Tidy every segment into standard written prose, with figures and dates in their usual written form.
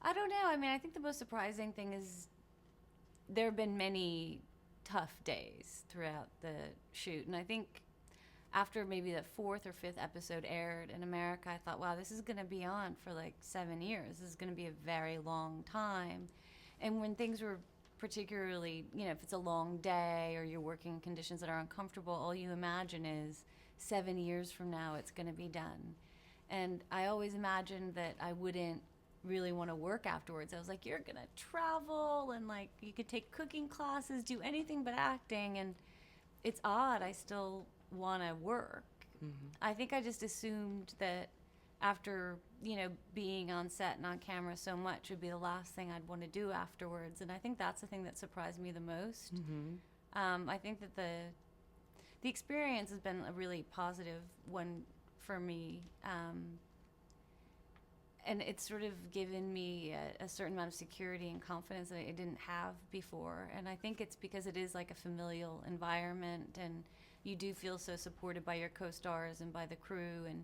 I don't know. I mean, I think the most surprising thing is there have been many tough days throughout the shoot. And I think after maybe the 4th or 5th episode aired in America, I thought, wow, this is going to be on for like 7 years. This is going to be a very long time. And when things were particularly, if it's a long day or you're working in conditions that are uncomfortable, all you imagine is 7 years from now it's going to be done. And I always imagined that I wouldn't really want to work afterwards. I was like, you're going to travel and like you could take cooking classes, do anything but acting. And it's odd. I still want to work. Mm-hmm. I think I just assumed that after, being on set and on camera so much would be the last thing I'd want to do afterwards. And I think that's the thing that surprised me the most. Mm-hmm. I think that the experience has been a really positive one for me. And it's sort of given me a certain amount of security and confidence that I didn't have before. And I think it's because it is like a familial environment, and you do feel so supported by your co-stars and by the crew and,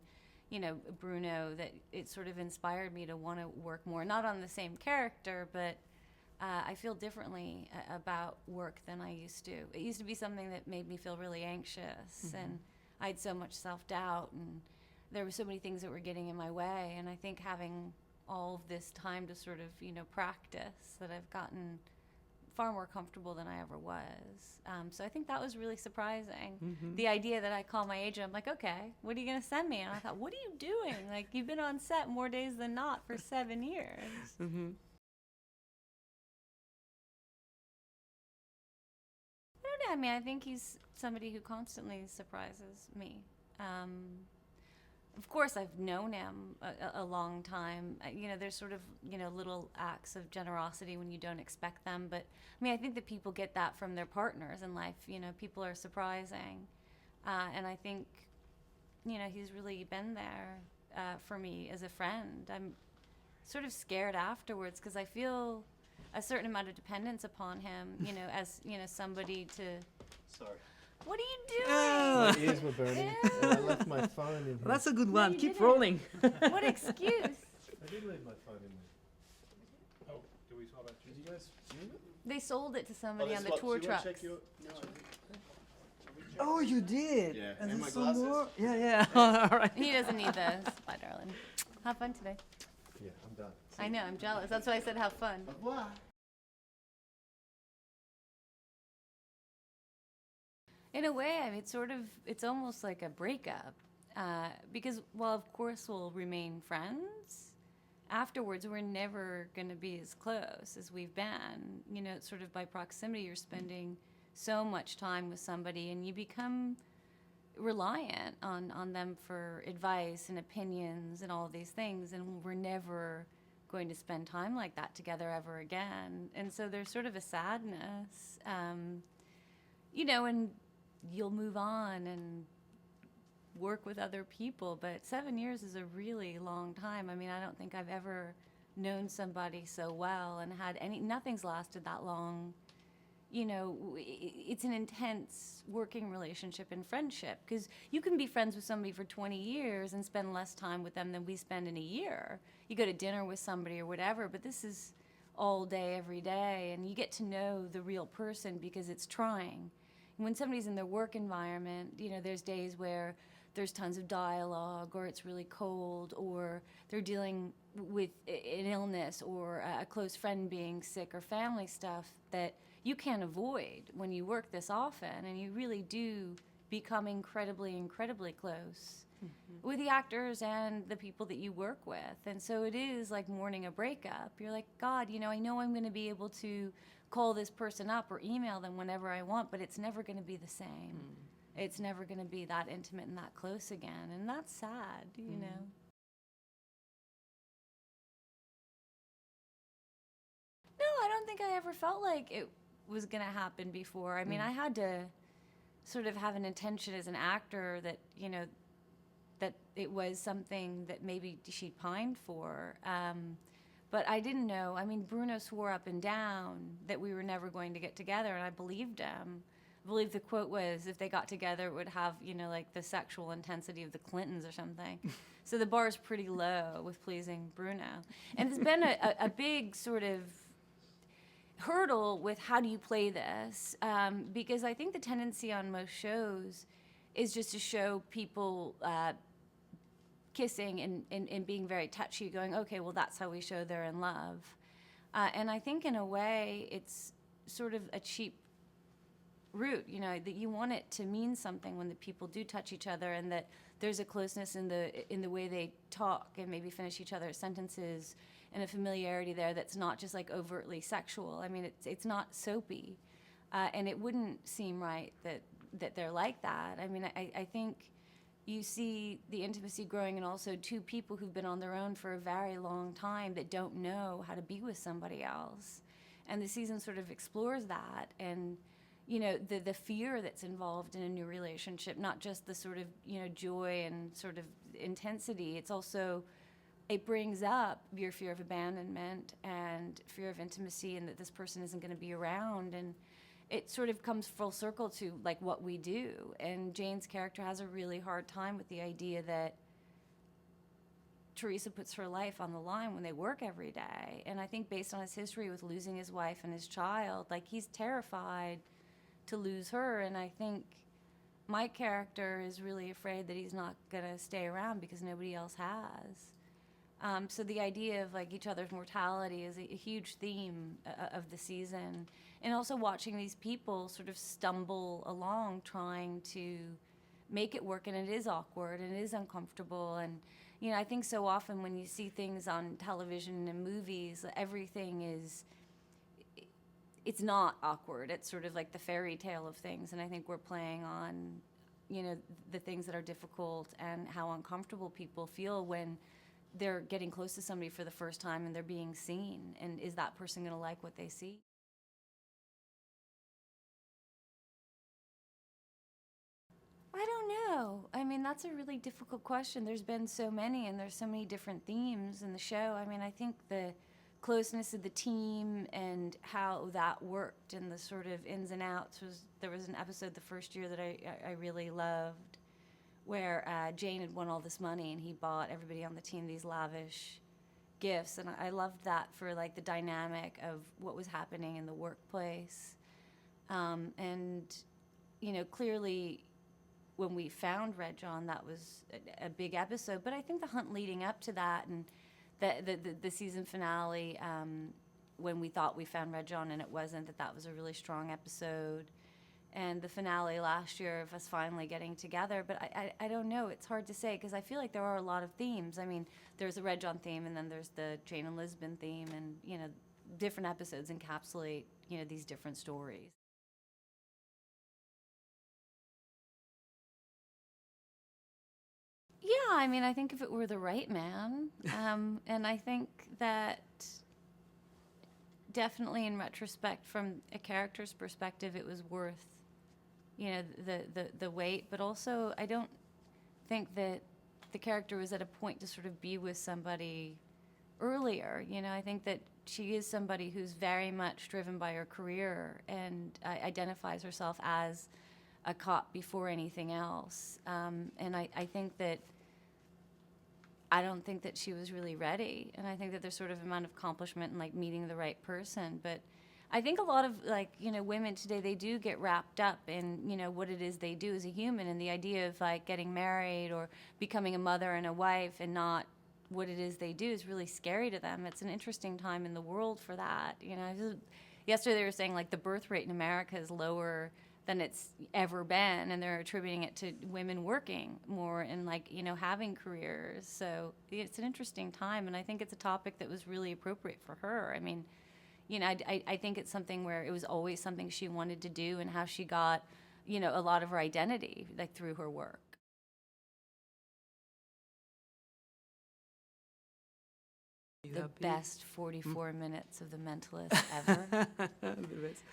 Bruno, that it sort of inspired me to want to work more. Not on the same character, but I feel differently about work than I used to. It used to be something that made me feel really anxious, mm-hmm. and I had so much self-doubt, and there were so many things that were getting in my way. And I think having all of this time to sort of, practice, that I've gotten far more comfortable than I ever was. So I think that was really surprising. Mm-hmm. The idea that I call my agent, I'm like, okay, what are you going to send me? And I thought, what are you doing? Like, you've been on set more days than not for 7 years. Mm-hmm. I don't know. I mean, I think he's somebody who constantly surprises me. Of course, I've known him a long time. There's sort of, little acts of generosity when you don't expect them. But, I mean, I think that people get that from their partners in life. People are surprising. And I think, he's really been there for me as a friend. I'm sort of scared afterwards because I feel a certain amount of dependence upon him, as, somebody to... Sorry. What are you doing? My ears were burning. And I left my phone in here. That's a good one. No, Keep didn't. rolling. What excuse? I did leave my phone in there. Oh, do we talk about? Did you guys see it? They sold it to somebody on the tour trucks. Oh, you did? Yeah. And And my there's some glasses? more? Yeah. All right. He doesn't need those. Bye, darling. Have fun today. Yeah, I'm done. I know, I'm jealous. That's why I said have fun. Au revoir. In a way, I mean, it's almost like a breakup. Because while of course we'll remain friends, afterwards we're never going to be as close as we've been. Sort of by proximity, you're spending so much time with somebody and you become reliant on them for advice and opinions and all of these things, and we're never going to spend time like that together ever again. And so there's sort of a sadness, and you'll move on and work with other people, but 7 years is a really long time. I mean, I don't think I've ever known somebody so well and nothing's lasted that long. It's an intense working relationship and friendship, because you can be friends with somebody for 20 years and spend less time with them than we spend in a year. You go to dinner with somebody or whatever, but this is all day, every day, and you get to know the real person because it's trying. When somebody's in their work environment, there's days where there's tons of dialogue, or it's really cold, or they're dealing with an illness or a close friend being sick or family stuff that you can't avoid when you work this often, and you really do become incredibly, incredibly close with the actors and the people that you work with. And so it is like mourning a breakup. You're like, God, I know I'm going to be able to call this person up or email them whenever I want, but it's never going to be the same. It's never going to be that intimate and that close again. And that's sad, you know. No, I don't think I ever felt like it was going to happen before. I mean, I had to sort of have an intention as an actor that, that it was something that maybe she'd pined for. But I didn't know. I mean, Bruno swore up and down that we were never going to get together, and I believed him. I believe the quote was, if they got together, it would have, you know, like the sexual intensity of the Clintons or something. So the bar is pretty low with pleasing Bruno. And there's been a big sort of hurdle with how do you play this, because I think the tendency on most shows is just to show people kissing and being very touchy, going, okay, well, that's how we show they're in love. And I think in a way it's sort of a cheap route, you know, that you want it to mean something when the people do touch each other, and that there's a closeness in the way they talk and maybe finish each other's sentences, and a familiarity there that's not just like overtly sexual. I mean, it's not soapy, and it wouldn't seem right that they're like that. I mean, I think you see the intimacy growing, and also two people who've been on their own for a very long time that don't know how to be with somebody else. And the season sort of explores that, and you know, the fear that's involved in a new relationship, not just the sort of, you know, joy and sort of intensity. It's also, it brings up your fear of abandonment and fear of intimacy, and that this person isn't going to be around. And it sort of comes full circle to like what we do. And Jane's character has a really hard time with the idea that Teresa puts her life on the line when they work every day. And I think based on his history with losing his wife and his child, like he's terrified to lose her. And I think my character is really afraid that he's not going to stay around because nobody else has. So the idea of like each other's mortality is a huge theme of the season. And also watching these people sort of stumble along trying to make it work, and it is awkward and it is uncomfortable. And you know, I think so often when you see things on television and movies, everything is, it's not awkward. It's sort of like the fairy tale of things. And I think we're playing on, you know, the things that are difficult and how uncomfortable people feel when they're getting close to somebody for the first time and they're being seen. And is that person going to like what they see? I don't know. I mean, that's a really difficult question. There's been so many, and there's so many different themes in the show. I mean, I think the closeness of the team and how that worked and the sort of ins and outs there was an episode the first year that I really loved, where Jane had won all this money and he bought everybody on the team these lavish gifts, and I loved that for like the dynamic of what was happening in the workplace. And you know, clearly when we found Red John, that was a big episode. But I think the hunt leading up to that, and the season finale, when we thought we found Red John and it wasn't, that was a really strong episode. And the finale last year of us finally getting together. But I don't know. It's hard to say, because I feel like there are a lot of themes. I mean, there's the Red John theme, and then there's the Jane and Lisbon theme. And, you know, different episodes encapsulate, you know, these different stories. Yeah, I mean, I think if it were the right man, and I think that definitely in retrospect, from a character's perspective, it was worth, you know, the wait. But also, I don't think that the character was at a point to sort of be with somebody earlier. You know, I think that she is somebody who's very much driven by her career and identifies herself as a cop before anything else. And I think that I don't think that she was really ready. And I think that there's sort of amount of accomplishment in like meeting the right person. But I think a lot of like, you know, women today, they do get wrapped up in, you know, what it is they do as a human, and the idea of like getting married or becoming a mother and a wife, and not what it is they do is really scary to them. It's an interesting time in the world for that. You know, yesterday they were saying like the birth rate in America is lower than it's ever been, and they're attributing it to women working more and like, you know, having careers. So it's an interesting time, and I think it's a topic that was really appropriate for her. I mean, you know, I think it's something where it was always something she wanted to do, and how she got, you know, a lot of her identity like through her work. The best 44 minutes of The Mentalist ever. The best.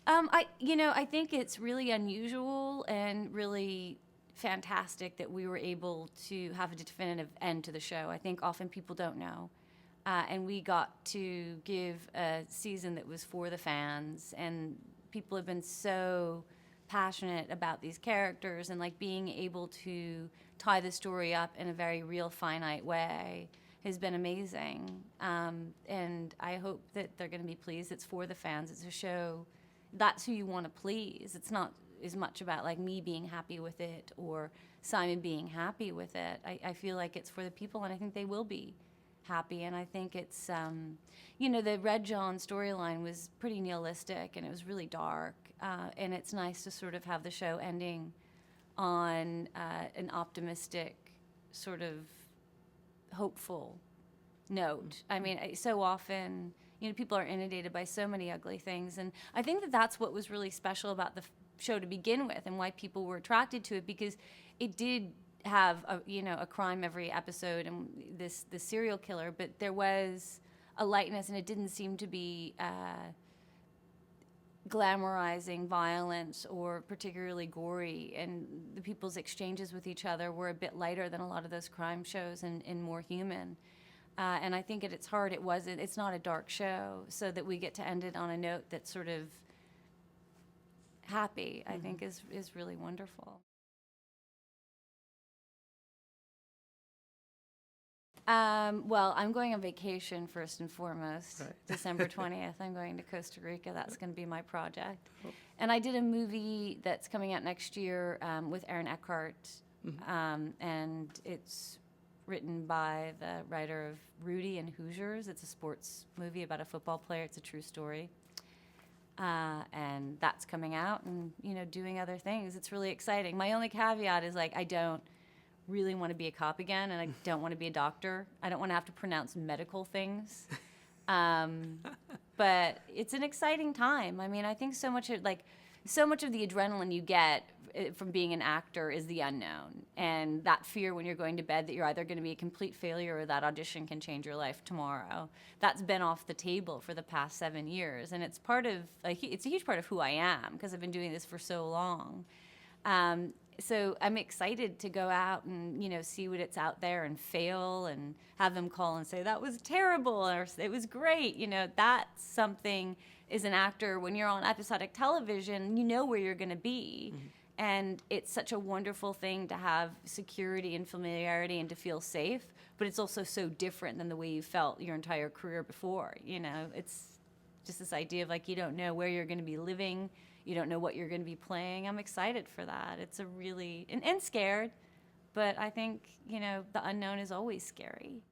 I think it's really unusual and really fantastic that we were able to have a definitive end to the show. I think often people don't know. And we got to give a season that was for the fans, and people have been so passionate about these characters and like being able to tie the story up in a very real, finite way has been amazing. And I hope that they're going to be pleased. It's for the fans. It's a show. That's who you want to please. It's not as much about like me being happy with it or Simon being happy with it. I feel like it's for the people, and I think they will be happy. And I think it's, you know, the Red John storyline was pretty nihilistic and it was really dark. And it's nice to sort of have the show ending on an optimistic, sort of hopeful note. I mean, so often, you know, people are inundated by so many ugly things. And I think that that's what was really special about the show to begin with and why people were attracted to it, because it did have a, you know, a crime every episode and this serial killer, but there was a lightness and it didn't seem to be glamorizing violence or particularly gory, and the people's exchanges with each other were a bit lighter than a lot of those crime shows and more human. And I think at its heart it's not a dark show, so that we get to end it on a note that's sort of happy, I think is really wonderful. Well, I'm going on vacation first and foremost. Right. December 20th, I'm going to Costa Rica. That's going to be my project. And I did a movie that's coming out next year with Aaron Eckhart, and it's written by the writer of Rudy and Hoosiers. It's a sports movie about a football player. It's a true story. And that's coming out, and, you know, doing other things. It's really exciting. My only caveat is, like, I don't really want to be a cop again, and I don't want to be a doctor. I don't want to have to pronounce medical things. But it's an exciting time. I mean, I think so much of the adrenaline you get from being an actor is the unknown, and that fear when you're going to bed that you're either going to be a complete failure or that audition can change your life tomorrow. That's been off the table for the past 7 years, and it's it's a huge part of who I am, because I've been doing this for so long. So I'm excited to go out and, you know, see what it's out there and fail and have them call and say, that was terrible, or it was great. You know, that's something, as an actor, when you're on episodic television, you know where you're going to be. And it's such a wonderful thing to have security and familiarity and to feel safe, but it's also so different than the way you felt your entire career before. You know, it's just this idea of, like, you don't know where you're going to be living. You don't know what you're going to be playing. I'm excited for that. It's a really, and scared, but I think, you know, the unknown is always scary.